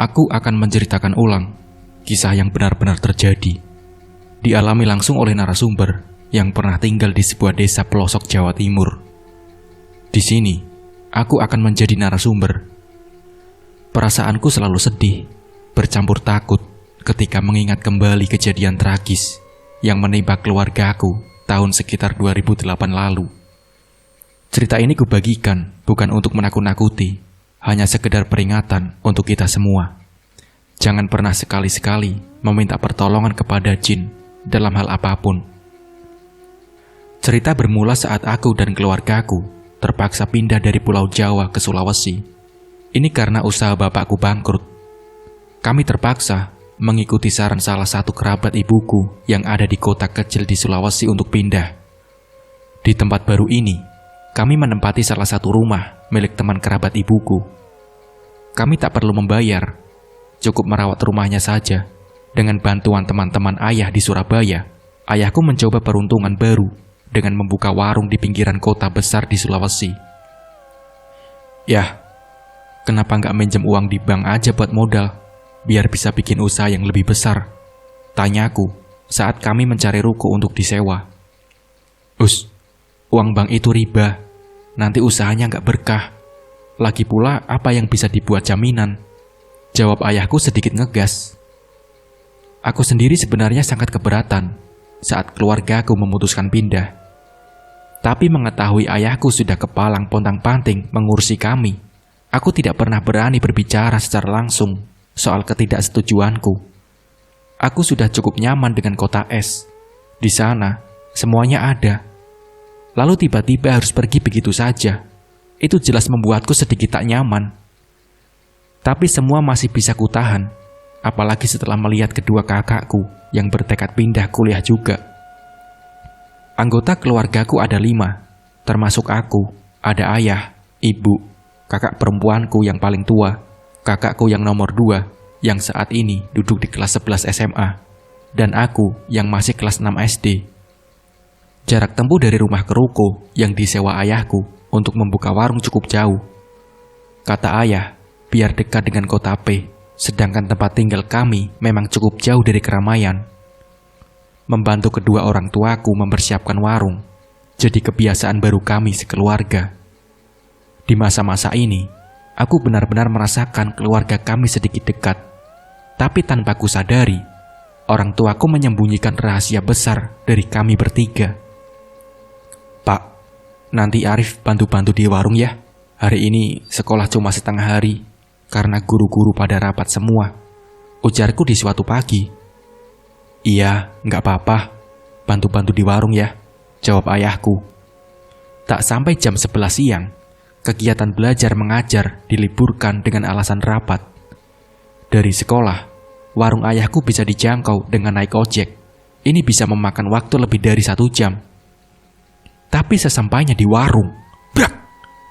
Aku akan menceritakan ulang kisah yang benar-benar terjadi, dialami langsung oleh narasumber yang pernah tinggal di sebuah desa pelosok Jawa Timur. Di sini, aku akan menjadi narasumber. Perasaanku selalu sedih, bercampur takut ketika mengingat kembali kejadian tragis yang menimpa keluargaku tahun sekitar 2008 lalu. Cerita ini kubagikan bukan untuk menakut-nakuti, hanya sekedar peringatan untuk kita semua. Jangan pernah sekali-sekali meminta pertolongan kepada jin dalam hal apapun. Cerita bermula saat aku dan keluargaku terpaksa pindah dari Pulau Jawa ke Sulawesi. Ini karena usaha bapakku bangkrut. Kami terpaksa mengikuti saran salah satu kerabat ibuku yang ada di kota kecil di Sulawesi untuk pindah. Di tempat baru ini, kami menempati salah satu rumah milik teman kerabat ibuku. Kami tak perlu membayar, cukup merawat rumahnya saja. Dengan bantuan teman-teman ayah di Surabaya, ayahku mencoba peruntungan baru dengan membuka warung di pinggiran kota besar di Sulawesi. Yah, kenapa nggak minjem uang di bank aja buat modal, biar bisa bikin usaha yang lebih besar? Tanyaku saat kami mencari ruko untuk disewa. Uang bank itu riba, nanti usahanya nggak berkah. Lagi pula apa yang bisa dibuat jaminan? Jawab ayahku sedikit ngegas. Aku sendiri sebenarnya sangat keberatan saat keluargaku memutuskan pindah. Tapi mengetahui ayahku sudah kepalang pontang-panting mengurusi kami, aku tidak pernah berani berbicara secara langsung soal ketidaksetujuanku. Aku sudah cukup nyaman dengan kota es. Di sana, semuanya ada. Lalu tiba-tiba harus pergi begitu saja. Itu jelas membuatku sedikit tak nyaman. Tapi semua masih bisa kutahan, apalagi setelah melihat kedua kakakku yang bertekad pindah kuliah juga. Anggota keluargaku ada 5, termasuk aku. Ada ayah, ibu, kakak perempuanku yang paling tua, kakakku yang nomor 2 yang saat ini duduk di kelas 11 SMA, dan aku yang masih kelas 6 SD. Jarak tempuh dari rumah ke ruko yang disewa ayahku untuk membuka warung cukup jauh. Kata ayah, biar dekat dengan kota P, sedangkan tempat tinggal kami memang cukup jauh dari keramaian. Membantu kedua orang tuaku mempersiapkan warung, jadi kebiasaan baru kami sekeluarga. Di masa-masa ini, aku benar-benar merasakan keluarga kami sedikit dekat. Tapi tanpa ku sadari, orang tuaku menyembunyikan rahasia besar dari kami bertiga. Pak, nanti Arif bantu-bantu di warung ya. Hari ini sekolah cuma setengah hari, karena guru-guru pada rapat semua, ujarku di suatu pagi. Iya, nggak apa-apa, bantu-bantu di warung ya, jawab ayahku. Tak sampai jam 11 siang, kegiatan belajar mengajar diliburkan dengan alasan rapat. Dari sekolah, warung ayahku bisa dijangkau dengan naik ojek. Ini bisa memakan waktu lebih dari 1 jam. Tapi sesampainya di warung, brak!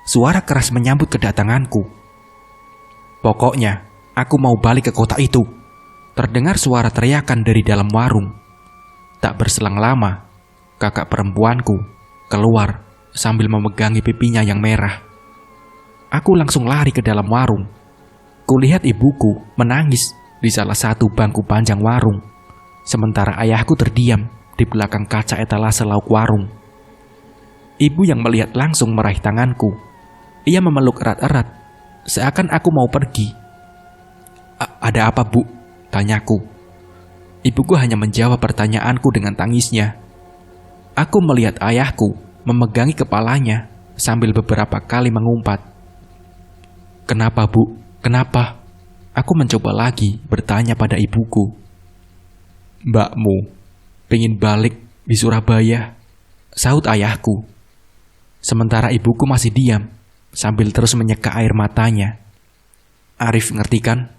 Suara keras menyambut kedatanganku. Pokoknya, aku mau balik ke kota itu. Terdengar suara teriakan dari dalam warung. Tak berselang lama, kakak perempuanku keluar sambil memegangi pipinya yang merah. Aku langsung lari ke dalam warung. Kulihat ibuku menangis di salah satu bangku panjang warung, sementara ayahku terdiam di belakang kaca etalase lauk warung. Ibu yang melihat langsung meraih tanganku. Ia memeluk erat-erat, seakan aku mau pergi. Ada apa, Bu? Tanyaku. Ibuku hanya menjawab pertanyaanku dengan tangisnya. Aku melihat ayahku memegangi kepalanya sambil beberapa kali mengumpat. Kenapa, Bu? Kenapa? Aku mencoba lagi bertanya pada ibuku. Mbakmu pengen balik di Surabaya, sahut ayahku. Sementara ibuku masih diam, sambil terus menyeka air matanya. Arif ngerti kan?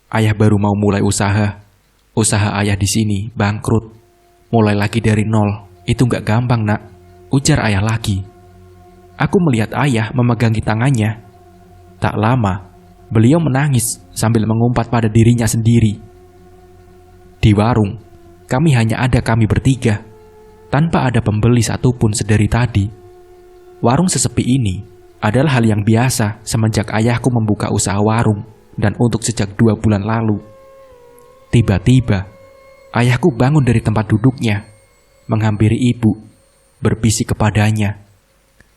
Ayah baru mau mulai usaha. Usaha ayah di sini bangkrut. Mulai lagi dari nol, itu nggak gampang, Nak, ujar ayah lagi. Aku melihat ayah memegangi tangannya. Tak lama, beliau menangis sambil mengumpat pada dirinya sendiri. Di warung, kami hanya ada kami bertiga, tanpa ada pembeli satupun sedari tadi. Warung sesepi ini adalah hal yang biasa semenjak ayahku membuka usaha warung. dan untuk sejak 2 bulan lalu. Tiba-tiba, ayahku bangun dari tempat duduknya, menghampiri ibu, berbisik kepadanya,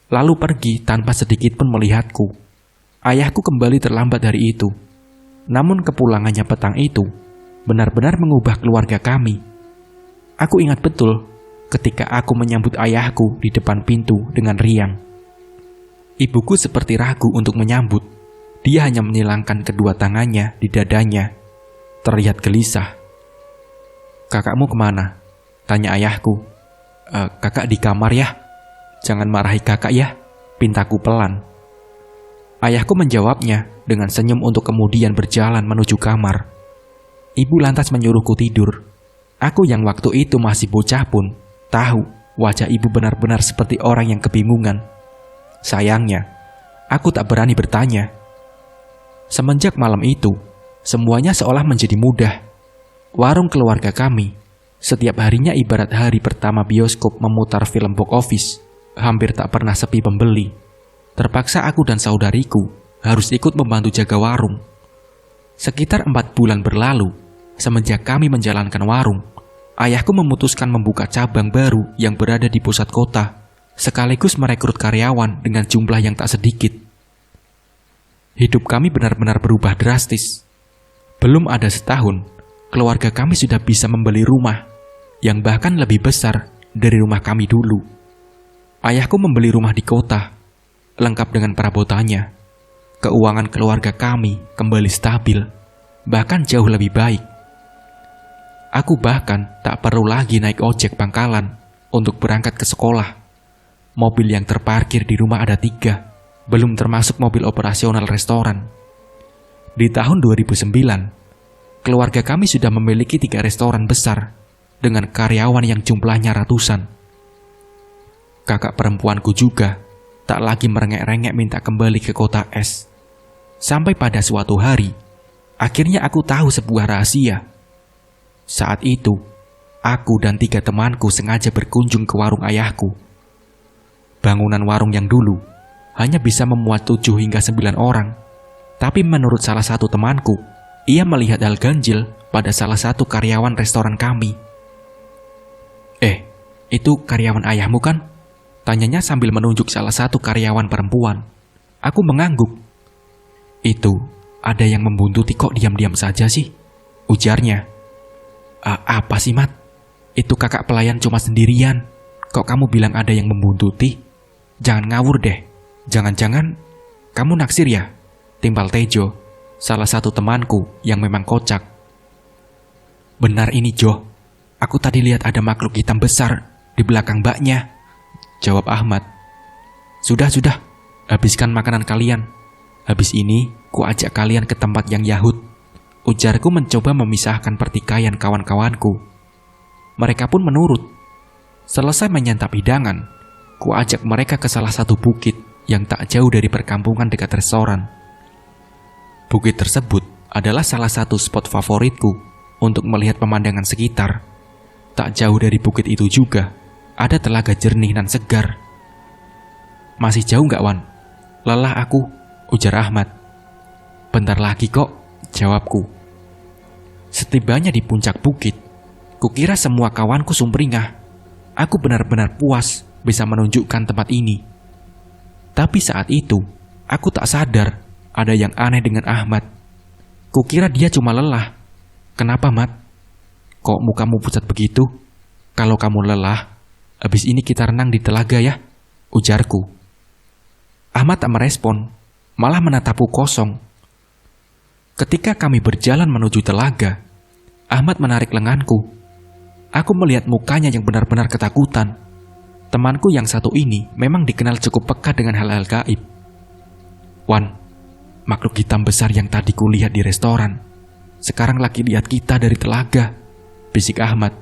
lalu pergi tanpa sedikit pun melihatku. Ayahku kembali terlambat hari itu, namun kepulangannya petang itu benar-benar mengubah keluarga kami. Aku ingat betul ketika aku menyambut ayahku di depan pintu dengan riang. Ibuku seperti ragu untuk menyambut. Dia hanya menyilangkan kedua tangannya di dadanya, terlihat gelisah. "Kakakmu kemana?" tanya ayahku. Kakak di kamar ya. Jangan marahi kakak ya," pintaku pelan. Ayahku menjawabnya dengan senyum untuk kemudian berjalan menuju kamar. Ibu lantas menyuruhku tidur. Aku yang waktu itu masih bocah pun tahu wajah ibu benar-benar seperti orang yang kebingungan. Sayangnya, aku tak berani bertanya. Semenjak malam itu, semuanya seolah menjadi mudah. Warung keluarga kami setiap harinya ibarat hari pertama bioskop memutar film box office. Hampir tak pernah sepi pembeli. Terpaksa aku dan saudariku harus ikut membantu jaga warung. Sekitar 4 bulan berlalu, semenjak kami menjalankan warung, ayahku memutuskan membuka cabang baru yang berada di pusat kota, sekaligus merekrut karyawan dengan jumlah yang tak sedikit. Hidup kami benar-benar berubah drastis. Belum ada setahun, keluarga kami sudah bisa membeli rumah, yang bahkan lebih besar dari rumah kami dulu. Ayahku membeli rumah di kota, lengkap dengan perabotannya. Keuangan keluarga kami kembali stabil, bahkan jauh lebih baik. Aku bahkan tak perlu lagi naik ojek pangkalan untuk berangkat ke sekolah. Mobil yang terparkir di rumah ada 3, belum termasuk mobil operasional restoran. Di tahun 2009, keluarga kami sudah memiliki 3 restoran besar dengan karyawan yang jumlahnya ratusan. Kakak perempuanku juga tak lagi merengek-rengek minta kembali ke kota es. Sampai pada suatu hari, akhirnya aku tahu sebuah rahasia. Saat itu, aku dan 3 temanku sengaja berkunjung ke warung ayahku. Bangunan warung yang dulu hanya bisa memuat 7 hingga 9 orang. Tapi menurut salah satu temanku, ia melihat hal ganjil pada salah satu karyawan restoran kami. Itu karyawan ayahmu kan?" tanyanya sambil menunjuk salah satu karyawan perempuan. Aku mengangguk. "Itu, ada yang membuntuti kok diam-diam saja sih?" ujarnya. Apa sih, Mat? Itu kakak pelayan cuma sendirian. Kok kamu bilang ada yang membuntuti? Jangan ngawur deh. Jangan-jangan kamu naksir ya?" timpal Tejo, salah satu temanku yang memang kocak. "Benar ini, Jo. Aku tadi lihat ada makhluk hitam besar di belakang mbaknya," jawab Ahmad. Sudah, habiskan makanan kalian. Habis ini, ku ajak kalian ke tempat yang yahut," ujarku mencoba memisahkan pertikaian kawan-kawanku. Mereka pun menurut. Selesai menyantap hidangan, ku ajak mereka ke salah satu bukit yang tak jauh dari perkampungan dekat restoran. Bukit tersebut adalah salah satu spot favoritku untuk melihat pemandangan sekitar. Tak jauh dari bukit itu juga ada telaga jernih dan segar. "Masih jauh nggak, Wan? Lelah aku," ujar Ahmad. "Bentar lagi kok," jawabku. Setibanya di puncak bukit, kukira semua kawanku sumringah. Aku benar-benar puas bisa menunjukkan tempat ini. Tapi saat itu, aku tak sadar ada yang aneh dengan Ahmad. Kukira dia cuma lelah. "Kenapa, Mat? Kok mukamu pucat begitu? Kalau kamu lelah, habis ini kita renang di telaga ya," ujarku. Ahmad tak merespon, malah menatapku kosong. Ketika kami berjalan menuju telaga, Ahmad menarik lenganku. Aku melihat mukanya yang benar-benar ketakutan. Temanku yang satu ini memang dikenal cukup peka dengan hal-hal gaib. "Wan, makhluk hitam besar yang tadi kulihat di restoran sekarang lagi lihat kita dari telaga," bisik Ahmad.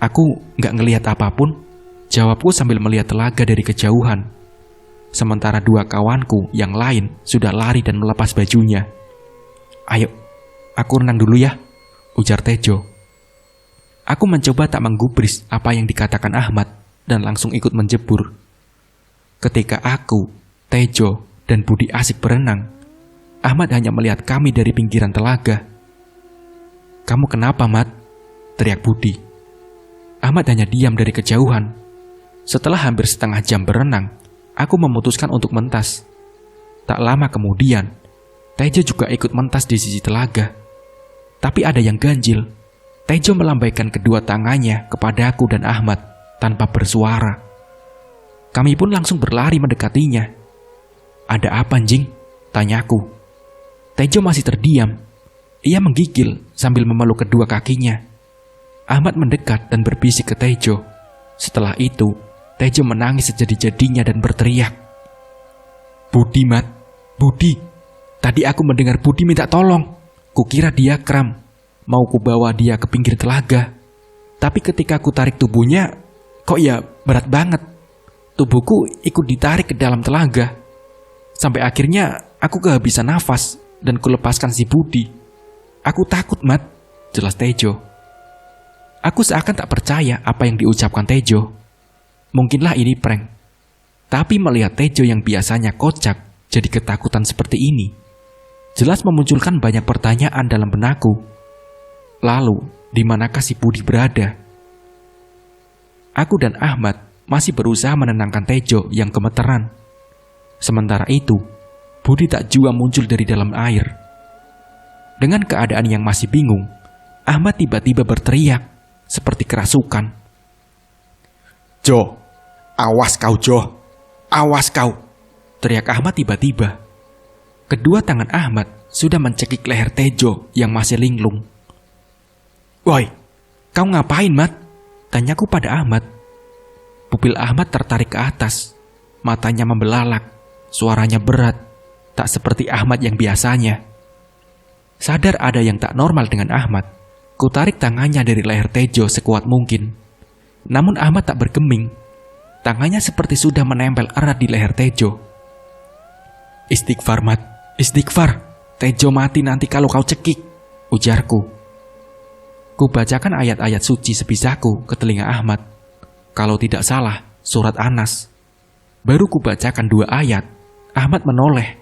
"Aku nggak ngelihat apapun," jawabku sambil melihat telaga dari kejauhan. Sementara 2 kawanku yang lain sudah lari dan melepas bajunya. "Ayo, aku renang dulu ya," ujar Tejo. Aku mencoba tak menggubris apa yang dikatakan Ahmad dan langsung ikut menjebur. Ketika aku, Tejo, dan Budi asik berenang, Ahmad hanya melihat kami dari pinggiran telaga. "Kamu kenapa, Mat?" teriak Budi. Ahmad hanya diam dari kejauhan. Setelah hampir setengah jam berenang, aku memutuskan untuk mentas. Tak lama kemudian, Tejo juga ikut mentas di sisi telaga. Tapi ada yang ganjil. Tejo melambaikan kedua tangannya kepada aku dan Ahmad tanpa bersuara. Kami pun langsung berlari mendekatinya. "Ada apa, Jing?" tanyaku. Tejo masih terdiam. Ia menggigil sambil memeluk kedua kakinya. Ahmad mendekat dan berbisik ke Tejo. Setelah itu, Tejo menangis sejadi-jadinya dan berteriak, "Budi, Mat, Budi. Tadi aku mendengar Budi minta tolong. Kukira dia kram. Mau kubawa dia ke pinggir telaga. Tapi ketika ku tarik tubuhnya, kok ya berat banget. Tubuhku ikut ditarik ke dalam telaga. Sampai akhirnya aku kehabisan nafas dan kulepaskan si Budi. Aku takut, Mat," jelas Tejo. Aku seakan tak percaya apa yang diucapkan Tejo. Mungkinlah ini prank. Tapi melihat Tejo yang biasanya kocak jadi ketakutan seperti ini, jelas memunculkan banyak pertanyaan dalam benakku. Lalu, di manakah si Budi berada? Aku dan Ahmad masih berusaha menenangkan Tejo yang gemeteran. Sementara itu, Budi tak jua muncul dari dalam air. Dengan keadaan yang masih bingung, Ahmad tiba-tiba berteriak seperti kerasukan. "Jo, awas kau, Jo. Awas kau!" teriak Ahmad tiba-tiba. Kedua tangan Ahmad sudah mencekik leher Tejo yang masih linglung. "Woi, kau ngapain, Mat?" tanyaku pada Ahmad. Pupil Ahmad tertarik ke atas. Matanya membelalak. Suaranya berat. Tak seperti Ahmad yang biasanya. Sadar ada yang tak normal dengan Ahmad, ku tarik tangannya dari leher Tejo sekuat mungkin. Namun Ahmad tak bergeming. Tangannya seperti sudah menempel erat di leher Tejo. "Istighfar, Mat. Istighfar. Tejo mati nanti kalau kau cekik," ujarku. Ku bacakan ayat-ayat suci sebisaku ke telinga Ahmad. Kalau tidak salah, surat Anas. Baru ku bacakan 2 ayat, Ahmad menoleh.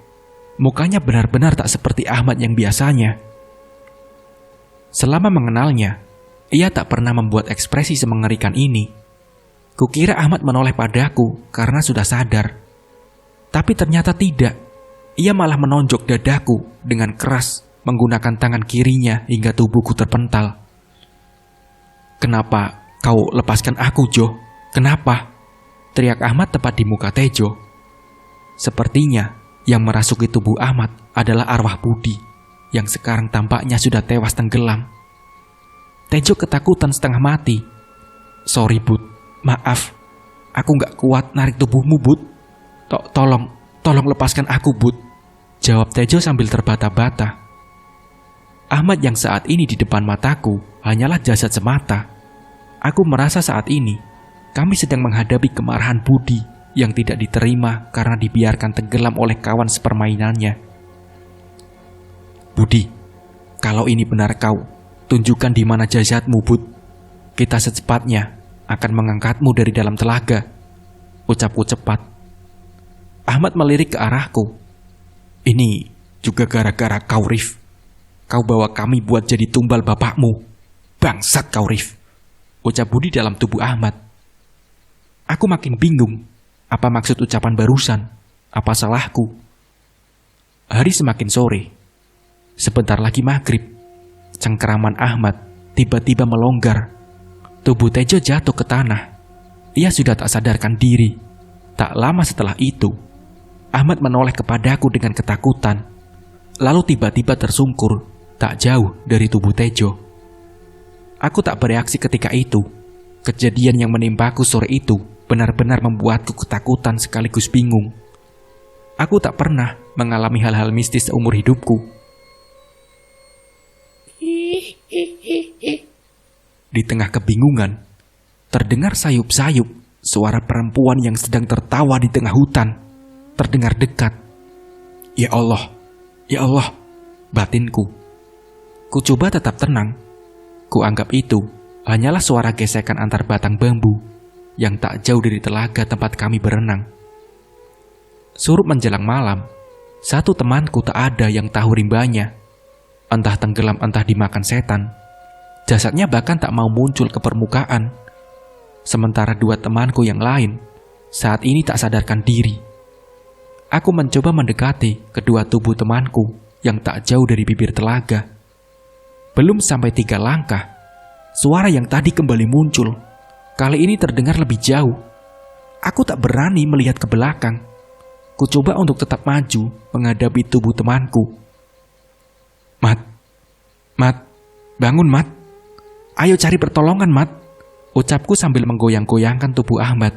Mukanya benar-benar tak seperti Ahmad yang biasanya. Selama mengenalnya, ia tak pernah membuat ekspresi semengerikan ini. Kukira Ahmad menoleh padaku karena sudah sadar. Tapi ternyata tidak. Ia malah menonjok dadaku dengan keras menggunakan tangan kirinya hingga tubuhku terpental. "Kenapa kau lepaskan aku, Jo? Kenapa?" teriak Ahmad tepat di muka Tejo. Sepertinya yang merasuki tubuh Ahmad adalah arwah Budi yang sekarang tampaknya sudah tewas tenggelam. Tejo ketakutan setengah mati. "Sorry, Bud. Maaf. Aku gak kuat narik tubuhmu, Bud. Tolong lepaskan aku, Bud," jawab Tejo sambil terbata-bata. Ahmad yang saat ini di depan mataku hanyalah jasad semata. Aku merasa saat ini kami sedang menghadapi kemarahan Budi yang tidak diterima karena dibiarkan tenggelam oleh kawan sepermainannya. "Budi, kalau ini benar kau, tunjukkan di mana jasadmu, Bud. Kita secepatnya akan mengangkatmu dari dalam telaga," ucapku cepat. Ahmad melirik ke arahku. "Ini juga gara-gara kau, Rif. Kau bawa kami buat jadi tumbal bapakmu. Bangsat kau, Rif," ucap Budi dalam tubuh Ahmad. Aku makin bingung. Apa maksud ucapan barusan? Apa salahku? Hari semakin sore. Sebentar lagi maghrib. Cengkeraman Ahmad tiba-tiba melonggar. Tubuh Tejo jatuh ke tanah. Ia sudah tak sadarkan diri. Tak lama setelah itu, Ahmad menoleh kepadaku dengan ketakutan. Lalu tiba-tiba tersungkur, tak jauh dari tubuh Tejo. Aku tak bereaksi ketika itu. Kejadian yang menimpaku sore itu benar-benar membuatku ketakutan sekaligus bingung. Aku tak pernah mengalami hal-hal mistis seumur hidupku. Di tengah kebingungan, terdengar sayup-sayup suara perempuan yang sedang tertawa di tengah hutan. Terdengar dekat. Ya Allah, batinku. Ku coba tetap tenang. Ku anggap itu hanyalah suara gesekan antar batang bambu yang tak jauh dari telaga tempat kami berenang. Surup menjelang malam, Satu temanku tak ada yang tahu rimbanya. Entah tenggelam entah dimakan setan. Jasadnya bahkan tak mau muncul ke permukaan. Sementara dua temanku yang lain saat ini tak sadarkan diri. Aku mencoba mendekati kedua tubuh temanku yang tak jauh dari bibir telaga. Belum sampai 3 langkah, suara yang tadi kembali muncul. Kali ini terdengar lebih jauh. Aku tak berani melihat ke belakang. Ku coba untuk tetap maju menghadapi tubuh temanku. Mat, bangun Mat. Ayo cari pertolongan Mat, ucapku sambil menggoyang-goyangkan tubuh Ahmad.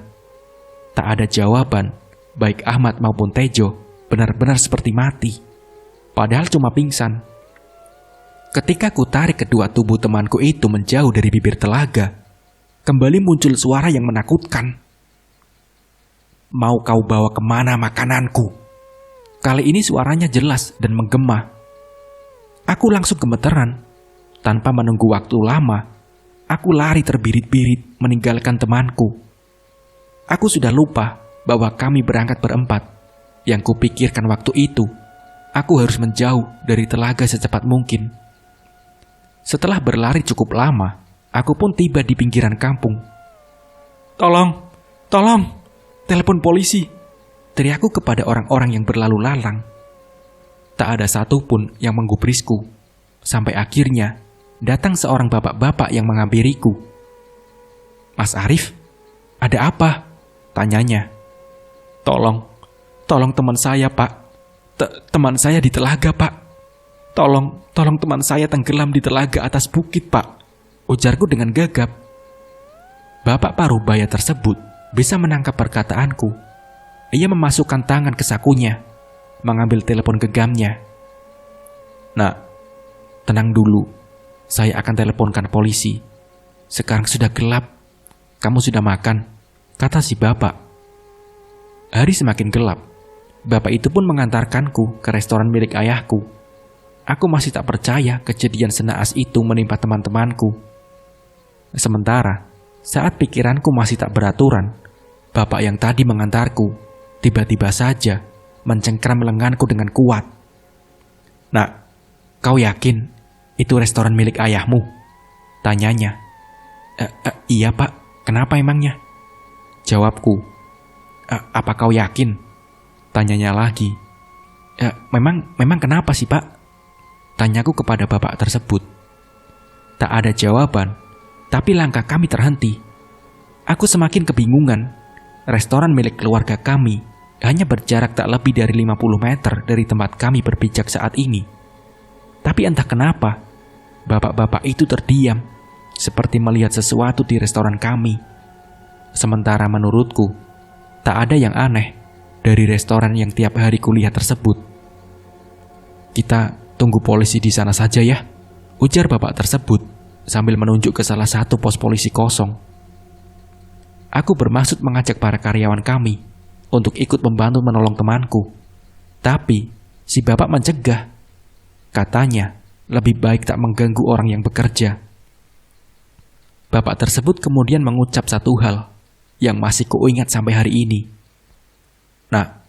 Tak ada jawaban, baik Ahmad maupun Tejo benar-benar seperti mati. Padahal cuma pingsan. Ketika ku tarik kedua tubuh temanku itu menjauh dari bibir telaga, kembali muncul suara yang menakutkan. Mau kau bawa kemana makananku? Kali ini suaranya jelas dan menggema. Aku langsung gemeteran. Tanpa menunggu waktu lama, aku lari terbirit-birit meninggalkan temanku. Aku sudah lupa bahwa kami berangkat berempat. Yang kupikirkan waktu itu, aku harus menjauh dari telaga secepat mungkin. Setelah berlari cukup lama, aku pun tiba di pinggiran kampung. Tolong, telepon polisi, teriakku kepada orang-orang yang berlalu lalang. Tak ada satupun yang menggubrisku, sampai akhirnya datang seorang bapak-bapak yang menghampiriku. Mas Arif, ada apa? Tanyanya. Tolong teman saya Pak. Teman saya di telaga Pak. Tolong teman saya tenggelam di telaga atas bukit Pak, ujarku dengan gagap. Bapak parubaya tersebut bisa menangkap perkataanku. Ia memasukkan tangan ke sakunya, mengambil telepon genggamnya. Nak, tenang dulu. Saya akan teleponkan polisi. Sekarang sudah gelap. Kamu sudah makan? Kata si bapak. Hari semakin gelap. Bapak itu pun mengantarkanku ke restoran milik ayahku. Aku masih tak percaya kejadian senaas itu menimpa teman-temanku. Sementara, saat pikiranku masih tak beraturan, bapak yang tadi mengantarku tiba-tiba saja mencengkram lenganku dengan kuat. Nak, kau yakin itu restoran milik ayahmu? Tanyanya. Iya Pak, kenapa emangnya? Jawabku. Apa kau yakin? Tanyanya lagi. Memang kenapa sih Pak? Tanyaku kepada bapak tersebut. Tak ada jawaban, tapi langkah kami terhenti. Aku semakin kebingungan. Restoran milik keluarga kami hanya berjarak tak lebih dari 50 meter dari tempat kami berpijak saat ini. Tapi entah kenapa, bapak-bapak itu terdiam, seperti melihat sesuatu di restoran kami. Sementara menurutku, tak ada yang aneh dari restoran yang tiap hari kulihat tersebut. Kita tunggu polisi di sana saja ya, ujar bapak tersebut sambil menunjuk ke salah satu pos polisi kosong. Aku bermaksud mengajak para karyawan kami untuk ikut membantu menolong temanku. Tapi si bapak mencegah. Katanya, lebih baik tak mengganggu orang yang bekerja. Bapak tersebut kemudian mengucap satu hal yang masih kuingat sampai hari ini. Nak,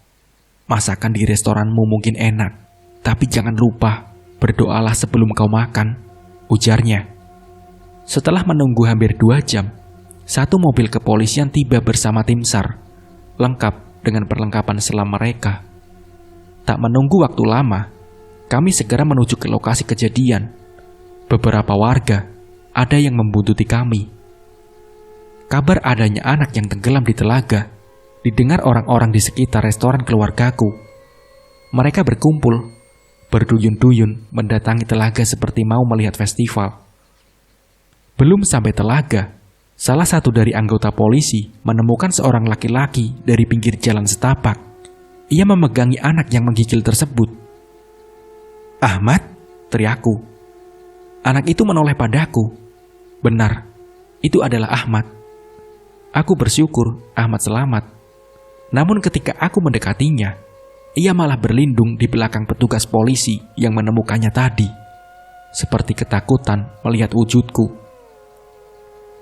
masakan di restoranmu mungkin enak, tapi jangan lupa berdoalah sebelum kau makan, ujarnya. Setelah menunggu hampir 2 jam, satu mobil kepolisian tiba bersama tim SAR, lengkap dengan perlengkapan selam mereka. Tak menunggu waktu lama, kami segera menuju ke lokasi kejadian. Beberapa warga ada yang membuntuti kami. Kabar adanya anak yang tenggelam di telaga didengar orang-orang di sekitar restoran keluargaku. Mereka berkumpul, berduyun-duyun mendatangi telaga seperti mau melihat festival. Belum sampai telaga, salah satu dari anggota polisi menemukan seorang laki-laki dari pinggir jalan setapak. Ia memegangi anak yang menggigil tersebut. Ahmad, teriakku. Anak itu menoleh padaku. Benar, itu adalah Ahmad. Aku bersyukur Ahmad selamat. Namun ketika aku mendekatinya, ia malah berlindung di belakang petugas polisi yang menemukannya tadi, seperti ketakutan melihat wujudku.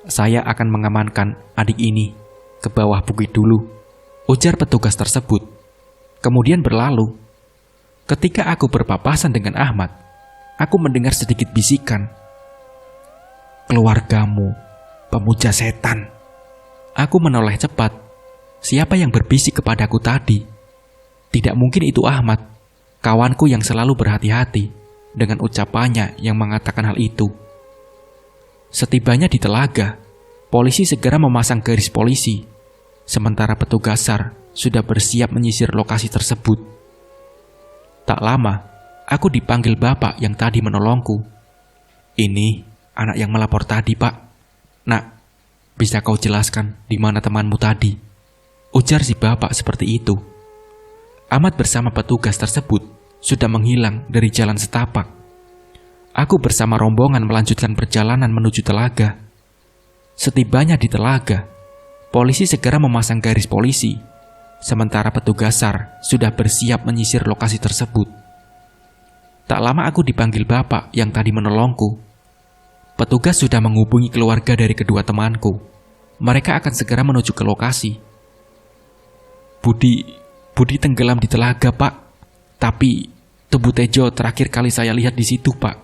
Saya akan mengamankan adik ini ke bawah bukit dulu, ujar petugas tersebut. Kemudian berlalu. Ketika aku berpapasan dengan Ahmad, aku mendengar sedikit bisikan. "Keluargamu, pemuja setan." Aku menoleh cepat. Siapa yang berbisik kepadaku tadi? Tidak mungkin itu Ahmad, kawanku yang selalu berhati-hati dengan ucapannya yang mengatakan hal itu. Setibanya di telaga, polisi segera memasang garis polisi, sementara petugas SAR sudah bersiap menyisir lokasi tersebut. Tak lama, aku dipanggil bapak yang tadi menolongku. "Ini anak yang melapor tadi, Pak. Nak, bisa kau jelaskan di mana temanmu tadi?" Ujar si bapak seperti itu. Ahmad bersama petugas tersebut sudah menghilang dari jalan setapak. Aku bersama rombongan melanjutkan perjalanan menuju telaga. Setibanya di telaga, polisi segera memasang garis polisi, sementara petugas SAR sudah bersiap menyisir lokasi tersebut. Tak lama aku dipanggil bapak yang tadi menolongku. Petugas sudah menghubungi keluarga dari kedua temanku. Mereka akan segera menuju ke lokasi. Budi tenggelam di telaga, Pak. Tapi tubuh Tejo terakhir kali saya lihat di situ, Pak.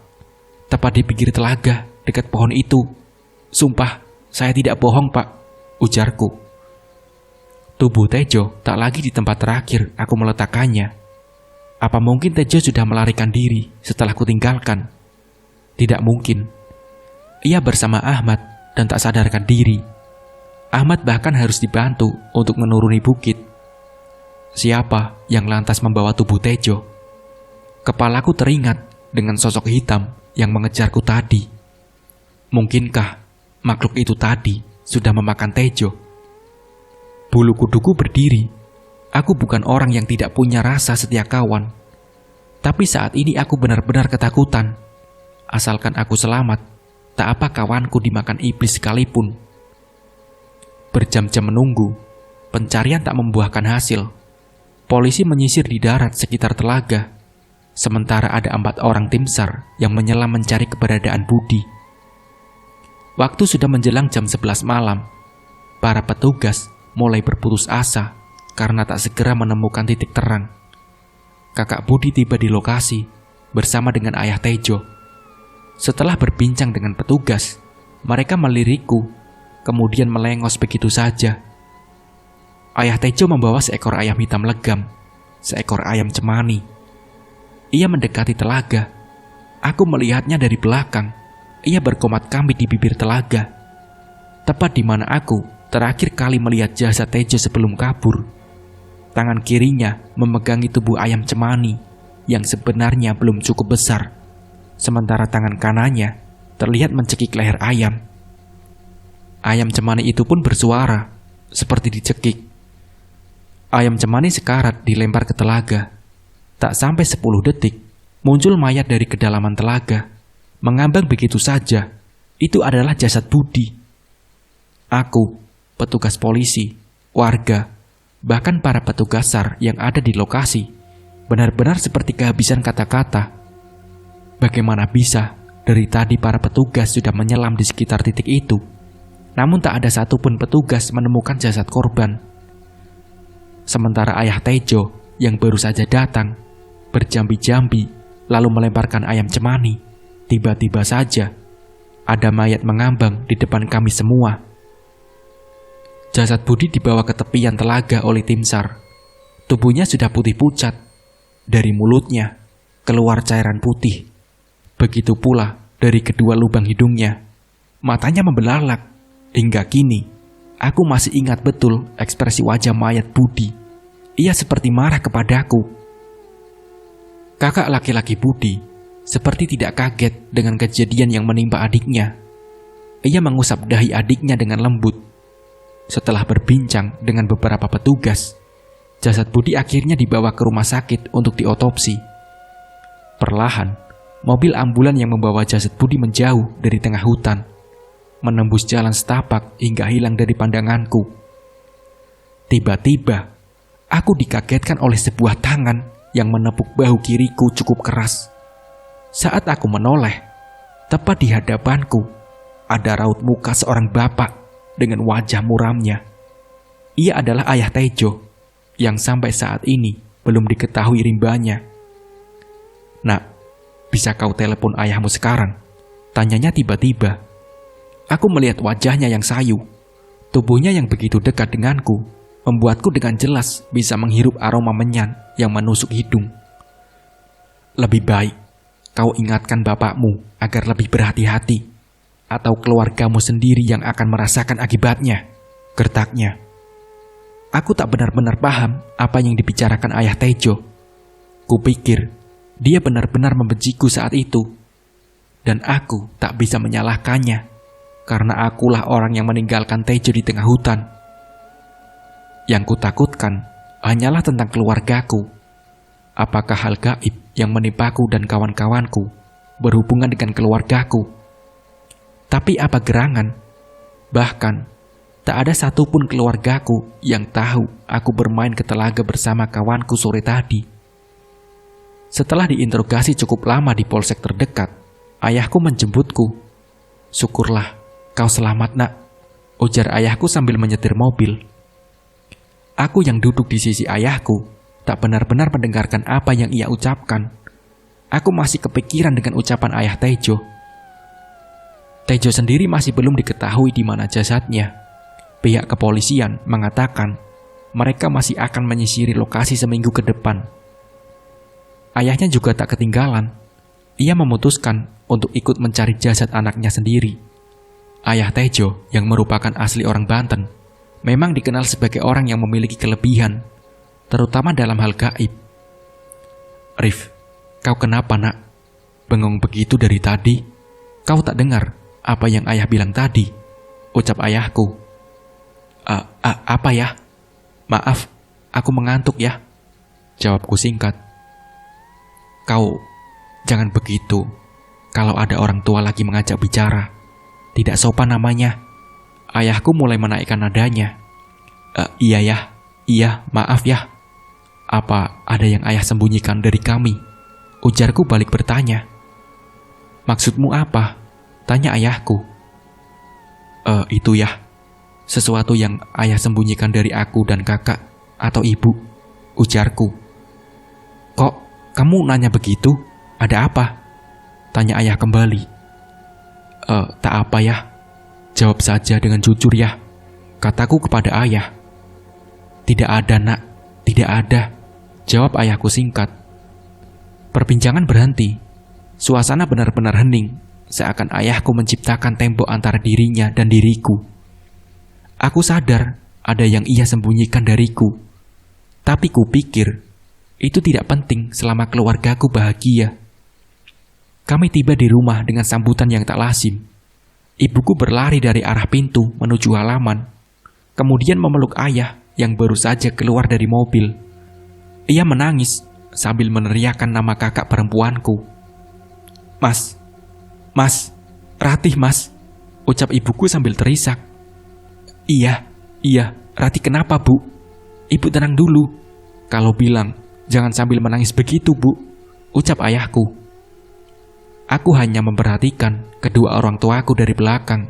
Tepat di pinggir telaga, dekat pohon itu. Sumpah, saya tidak bohong, Pak, ujarku. Tubuh Tejo tak lagi di tempat terakhir aku meletakkannya. Apa mungkin Tejo sudah melarikan diri setelah kutinggalkan? Tidak mungkin. Ia bersama Ahmad dan tak sadarkan diri. Ahmad bahkan harus dibantu untuk menuruni bukit. Siapa yang lantas membawa tubuh Tejo? Kepalaku teringat dengan sosok hitam yang mengejarku tadi. Mungkinkah makhluk itu tadi sudah memakan Tejo? Bulu kuduku berdiri. Aku bukan orang yang tidak punya rasa setia kawan. Tapi saat ini aku benar-benar ketakutan. Asalkan aku selamat, tak apa kawanku dimakan iblis sekalipun. Berjam-jam menunggu, pencarian tak membuahkan hasil. Polisi menyisir di darat sekitar telaga, sementara ada 4 orang tim SAR yang menyelam mencari keberadaan Budi. Waktu sudah menjelang jam 11 malam. Para petugas mulai berputus asa karena tak segera menemukan titik terang. Kakak Budi tiba di lokasi bersama dengan ayah Tejo. Setelah berbincang dengan petugas, mereka melirikku, kemudian melengos begitu saja. Ayah Tejo membawa seekor ayam hitam legam, seekor ayam cemani. Ia mendekati telaga. Aku melihatnya dari belakang. Ia berkomat kambing di bibir telaga, tepat di mana aku terakhir kali melihat jasad Tejo sebelum kabur. Tangan kirinya memegangi tubuh ayam cemani yang sebenarnya belum cukup besar, sementara tangan kanannya terlihat mencekik leher ayam. Ayam cemani itu pun bersuara, seperti dicekik. Ayam cemani sekarat dilempar ke telaga. Tak sampai 10 detik, muncul mayat dari kedalaman telaga. Mengambang begitu saja, itu adalah jasad Budi. Aku, petugas polisi, warga, bahkan para petugas SAR yang ada di lokasi, benar-benar seperti kehabisan kata-kata. Bagaimana bisa dari tadi para petugas sudah menyelam di sekitar titik itu, namun tak ada satupun petugas menemukan jasad korban. Sementara ayah Tejo yang baru saja datang, berjambi-jambi lalu melemparkan ayam cemani, tiba-tiba saja ada mayat mengambang di depan kami semua. Jasad Budi dibawa ke tepian telaga oleh tim SAR. Tubuhnya sudah putih pucat. Dari mulutnya keluar cairan putih. Begitu pula dari kedua lubang hidungnya. Matanya membelalak. Hingga kini aku masih ingat betul ekspresi wajah mayat Budi. Ia seperti marah kepadaku. Kakak laki-laki Budi seperti tidak kaget dengan kejadian yang menimpa adiknya. Ia mengusap dahi adiknya dengan lembut. Setelah berbincang dengan beberapa petugas, jasad Budi akhirnya dibawa ke rumah sakit untuk diotopsi. Perlahan, mobil ambulan yang membawa jasad Budi menjauh dari tengah hutan, menembus jalan setapak hingga hilang dari pandanganku. Tiba-tiba, aku dikagetkan oleh sebuah tangan yang menepuk bahu kiriku cukup keras. Saat aku menoleh, tepat di hadapanku, ada raut muka seorang bapak dengan wajah muramnya. Ia adalah ayah Tejo, yang sampai saat ini belum diketahui rimbanya. "Nak, bisa kau telepon ayahmu sekarang?" tanyanya tiba-tiba. Aku melihat wajahnya yang sayu. Tubuhnya yang begitu dekat denganku membuatku dengan jelas bisa menghirup aroma menyan yang menusuk hidung. "Lebih baik kau ingatkan bapakmu agar lebih berhati-hati, atau keluargamu sendiri yang akan merasakan akibatnya," gertaknya. Aku tak benar-benar paham apa yang dibicarakan ayah Tejo. Kupikir dia benar-benar membenciku saat itu. Dan aku tak bisa menyalahkannya, karena akulah orang yang meninggalkan Tejo di tengah hutan. Yang kutakutkan hanyalah tentang keluargaku. Apakah hal gaib yang menimpaku dan kawan-kawanku berhubungan dengan keluargaku? Tapi apa gerangan? Bahkan tak ada satupun keluargaku yang tahu aku bermain ke telaga bersama kawanku sore tadi. Setelah diinterogasi cukup lama di polsek terdekat, ayahku menjemputku. "Syukurlah, kau selamat, Nak," ujar ayahku sambil menyetir mobil. Aku yang duduk di sisi ayahku tak benar-benar mendengarkan apa yang ia ucapkan. Aku masih kepikiran dengan ucapan ayah Tejo. Tejo sendiri masih belum diketahui di mana jasadnya. Pihak kepolisian mengatakan mereka masih akan menyisiri lokasi seminggu ke depan. Ayahnya juga tak ketinggalan. Ia memutuskan untuk ikut mencari jasad anaknya sendiri. Ayah Tejo, yang merupakan asli orang Banten, memang dikenal sebagai orang yang memiliki kelebihan, terutama dalam hal gaib. "Rif, kau kenapa, Nak? Bengong begitu dari tadi. Kau tak dengar apa yang ayah bilang tadi?" ucap ayahku. Apa ya? Maaf, aku mengantuk ya," jawabku singkat. "Kau jangan begitu. Kalau ada orang tua lagi mengajak bicara, tidak sopan namanya." Ayahku mulai menaikkan nadanya. Iya ya, iya, maaf ya. Apa ada yang ayah sembunyikan dari kami?" ujarku balik bertanya. "Maksudmu apa?" tanya ayahku. Itu ya. Sesuatu yang ayah sembunyikan dari aku dan kakak atau ibu," ujarku. "Kok kamu nanya begitu? Ada apa?" tanya ayah kembali. Tak apa ya. Jawab saja dengan jujur ya," kataku kepada ayah. "Tidak ada, Nak. Tidak ada," jawab ayahku singkat. Perbincangan berhenti. Suasana benar-benar hening, seakan ayahku menciptakan tembok antara dirinya dan diriku. Aku sadar ada yang ia sembunyikan dariku. Tapi kupikir itu tidak penting selama keluargaku bahagia. Kami tiba di rumah dengan sambutan yang tak lazim. Ibuku berlari dari arah pintu menuju halaman, kemudian memeluk ayah yang baru saja keluar dari mobil. Ia menangis sambil meneriakkan nama kakak perempuanku. Mas, Ratih mas," ucap ibuku sambil terisak. Iya, Ratih kenapa bu? Ibu tenang dulu. Kalau bilang, jangan sambil menangis begitu bu, ucap ayahku. Aku hanya memperhatikan kedua orang tuaku dari belakang.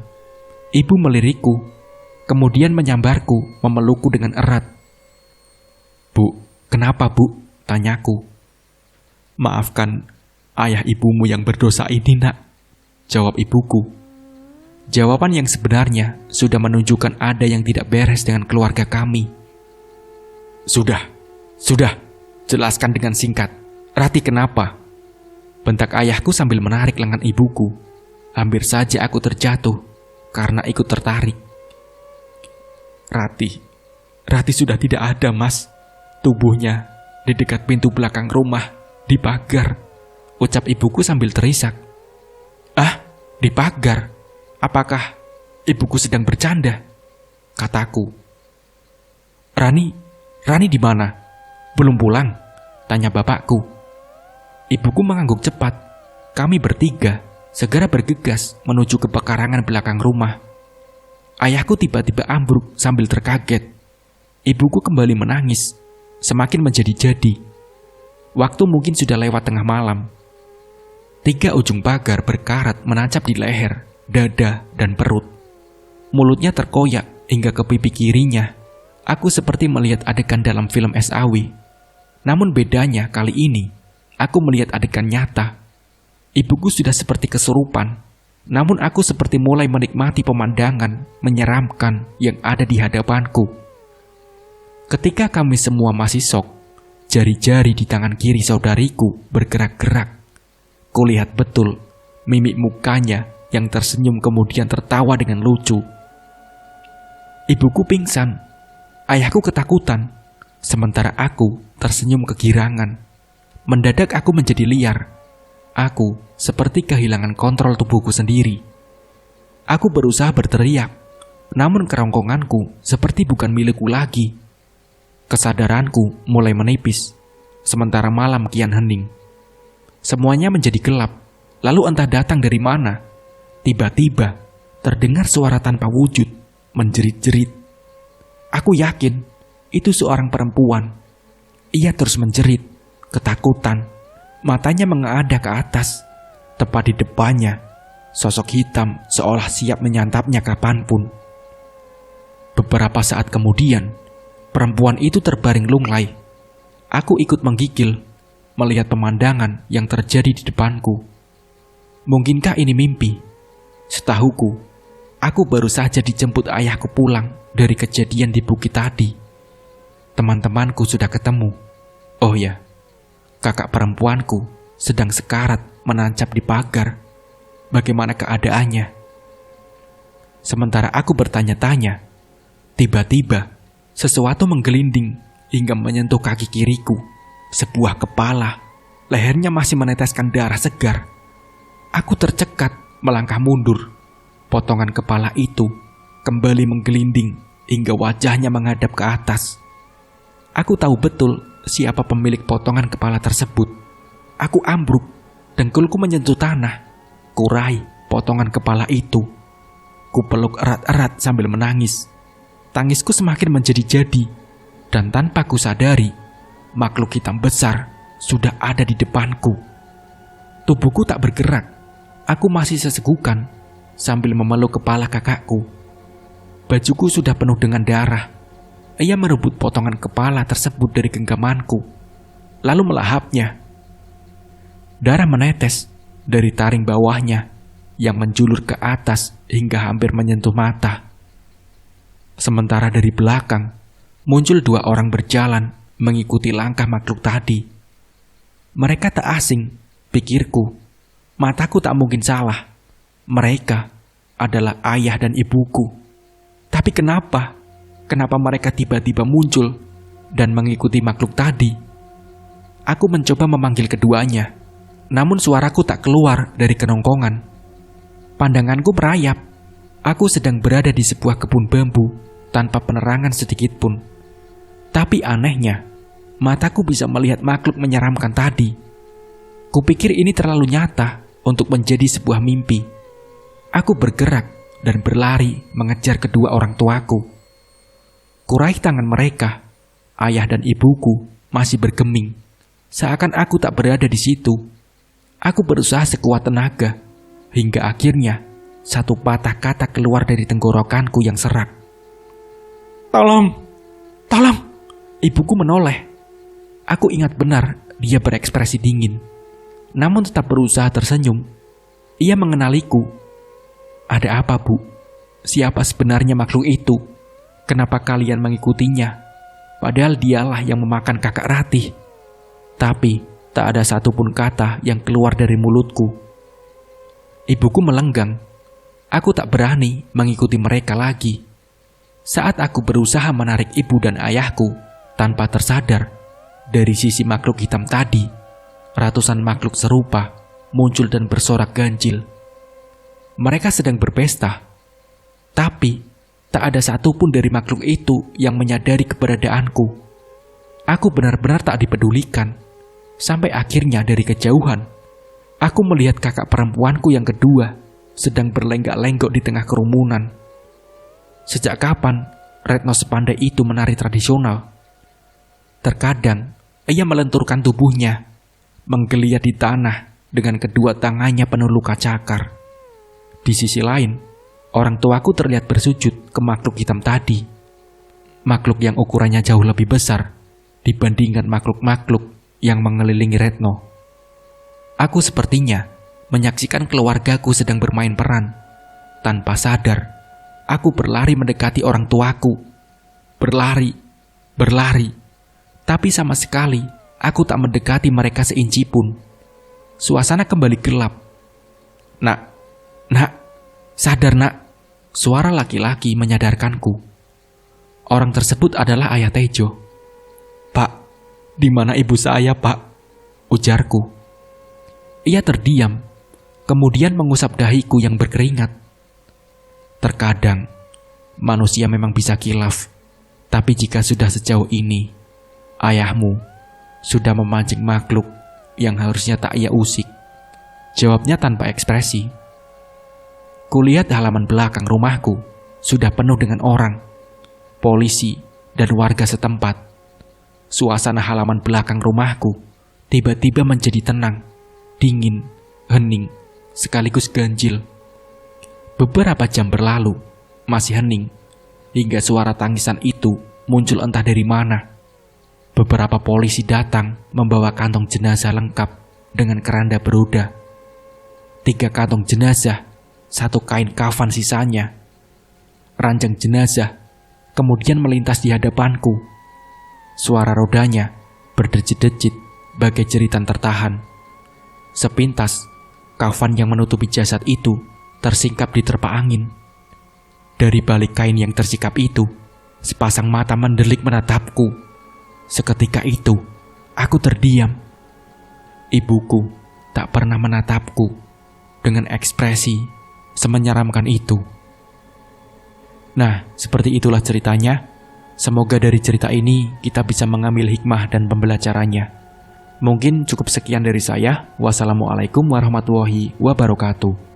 Ibu melirikku, kemudian menyambarku, memelukku dengan erat. "Bu, kenapa bu?" tanyaku. "Maafkan ayah ibumu yang berdosa ini, Nak," jawab ibuku. Jawaban yang sebenarnya sudah menunjukkan ada yang tidak beres dengan keluarga kami. Sudah, jelaskan dengan singkat. Ratih kenapa?" bentak ayahku sambil menarik lengan ibuku. Hampir saja aku terjatuh karena ikut tertarik. Ratih sudah tidak ada, Mas. Tubuhnya di dekat pintu belakang rumah, di pagar," ucap ibuku sambil terisak. "Ah, di pagar? Apakah ibuku sedang bercanda?" kataku. Rani di mana? Belum pulang?" tanya bapakku. Ibuku mengangguk cepat. Kami bertiga segera bergegas menuju ke pekarangan belakang rumah. Ayahku tiba-tiba ambruk sambil terkaget. Ibuku kembali menangis, semakin menjadi-jadi. Waktu mungkin sudah lewat tengah malam. 3 ujung pagar berkarat menancap di leher, dada, dan perut. Mulutnya terkoyak hingga ke pipi kirinya. Aku seperti melihat adegan dalam film SAW. Namun bedanya kali ini, aku melihat adegan nyata. Ibuku sudah seperti kesurupan, namun aku seperti mulai menikmati pemandangan menyeramkan yang ada di hadapanku. Ketika kami semua masih syok, jari-jari di tangan kiri saudariku bergerak-gerak. Kulihat betul mimik mukanya yang tersenyum kemudian tertawa dengan lucu. Ibuku pingsan, ayahku ketakutan, sementara aku tersenyum kegirangan. Mendadak aku menjadi liar. Aku seperti kehilangan kontrol tubuhku sendiri. Aku berusaha berteriak, namun kerongkonganku seperti bukan milikku lagi. Kesadaranku mulai menipis, sementara malam kian hening. Semuanya menjadi gelap, lalu entah datang dari mana. Tiba-tiba terdengar suara tanpa wujud, menjerit-jerit. Aku yakin itu seorang perempuan. Ia terus menjerit, ketakutan. Matanya mengadah ke atas. Tepat di depannya, sosok hitam seolah siap menyantapnya kapanpun. Beberapa saat kemudian, perempuan itu terbaring lunglai. Aku ikut menggigil melihat pemandangan yang terjadi di depanku. Mungkinkah ini mimpi? Setahuku, aku baru saja dijemput ayahku pulang dari kejadian di bukit tadi. Teman-temanku sudah ketemu. Oh ya, kakak perempuanku sedang sekarat menancap di pagar. Bagaimana keadaannya? Sementara aku bertanya-tanya, tiba-tiba sesuatu menggelinding hingga menyentuh kaki kiriku. Sebuah kepala, lehernya masih meneteskan darah segar. Aku tercekat melangkah mundur. Potongan kepala itu kembali menggelinding hingga wajahnya menghadap ke atas. Aku tahu betul siapa pemilik potongan kepala tersebut. Aku ambruk, dengkulku menyentuh tanah. Kurai potongan kepala itu. Kupeluk erat-erat sambil menangis. Tangisku semakin menjadi-jadi, dan tanpa kusadari, makhluk hitam besar sudah ada di depanku. Tubuhku tak bergerak. Aku masih sesegukan sambil memeluk kepala kakakku. Bajuku sudah penuh dengan darah. Ia merebut potongan kepala tersebut dari genggamanku, lalu melahapnya. Darah menetes dari taring bawahnya yang menjulur ke atas hingga hampir menyentuh mata. Sementara dari belakang muncul dua orang berjalan mengikuti langkah makhluk tadi. Mereka tak asing, pikirku. Mataku tak mungkin salah. Mereka adalah ayah dan ibuku. Tapi kenapa? Kenapa mereka tiba-tiba muncul dan mengikuti makhluk tadi? Aku mencoba memanggil keduanya, namun suaraku tak keluar dari kerongkongan. Pandanganku merayap. Aku sedang berada di sebuah kebun bambu tanpa penerangan sedikit pun. Tapi anehnya, mataku bisa melihat makhluk menyeramkan tadi. Kupikir ini terlalu nyata untuk menjadi sebuah mimpi. Aku bergerak dan berlari mengejar kedua orang tuaku. Kuraih tangan mereka. Ayah dan ibuku masih bergeming, seakan aku tak berada di situ. Aku berusaha sekuat tenaga, hingga akhirnya satu patah kata keluar dari tenggorokanku yang serak. Tolong! Tolong! Ibuku menoleh. Aku ingat benar dia berekspresi dingin, namun tetap berusaha tersenyum. Ia mengenaliku. Ada apa, Bu? Siapa sebenarnya makhluk itu? Kenapa kalian mengikutinya? Padahal dialah yang memakan kakak Ratih. Tapi tak ada satupun kata yang keluar dari mulutku. Ibuku melenggang. Aku tak berani mengikuti mereka lagi. Saat aku berusaha menarik ibu dan ayahku, tanpa tersadar, dari sisi makhluk hitam tadi, ratusan makhluk serupa muncul dan bersorak ganjil. Mereka sedang berpesta, tapi tak ada satupun dari makhluk itu yang menyadari keberadaanku. Aku benar-benar tak dipedulikan. Sampai akhirnya dari kejauhan, aku melihat kakak perempuanku yang kedua sedang berlenggak-lenggok di tengah kerumunan. Sejak kapan Retno sepandai itu menari tradisional? Terkadang ia melenturkan tubuhnya, menggeliat di tanah dengan kedua tangannya penuh luka cakar. Di sisi lain, orang tuaku terlihat bersujud ke makhluk hitam tadi. Makhluk yang ukurannya jauh lebih besar dibandingkan makhluk-makhluk yang mengelilingi Retno. Aku sepertinya menyaksikan keluargaku sedang bermain peran. Tanpa sadar, aku berlari mendekati orang tuaku. Berlari, tapi sama sekali aku tak mendekati mereka seinci pun. Suasana kembali gelap. Nak, sadar nak. Suara laki-laki menyadarkanku. Orang tersebut adalah ayah Tejo. Pak, di mana ibu saya, Pak? Ujarku. Ia terdiam, kemudian mengusap dahiku yang berkeringat. Terkadang, manusia memang bisa kilaf. Tapi jika sudah sejauh ini, ayahmu sudah memancing makhluk yang harusnya tak ia usik. Jawabnya tanpa ekspresi. Kulihat halaman belakang rumahku sudah penuh dengan orang, polisi, dan warga setempat. Suasana halaman belakang rumahku tiba-tiba menjadi tenang, dingin, hening, sekaligus ganjil. Beberapa jam berlalu, masih hening, hingga suara tangisan itu muncul entah dari mana. Beberapa polisi datang membawa kantong jenazah lengkap dengan keranda beroda. 3 kantong jenazah, 1 kain kafan sisanya. Ranjang jenazah kemudian melintas di hadapanku. Suara rodanya berdejit-dejit bagai jeritan tertahan. Sepintas, kafan yang menutupi jasad itu tersingkap di terpa angin. Dari balik kain yang tersikap itu, sepasang mata mendelik menatapku. Seketika itu, aku terdiam. Ibuku tak pernah menatapku dengan ekspresi semenyeramkan itu. Nah, seperti itulah ceritanya. Semoga dari cerita ini kita bisa mengambil hikmah dan pembelajarannya. Mungkin cukup sekian dari saya. Wassalamualaikum warahmatullahi wabarakatuh.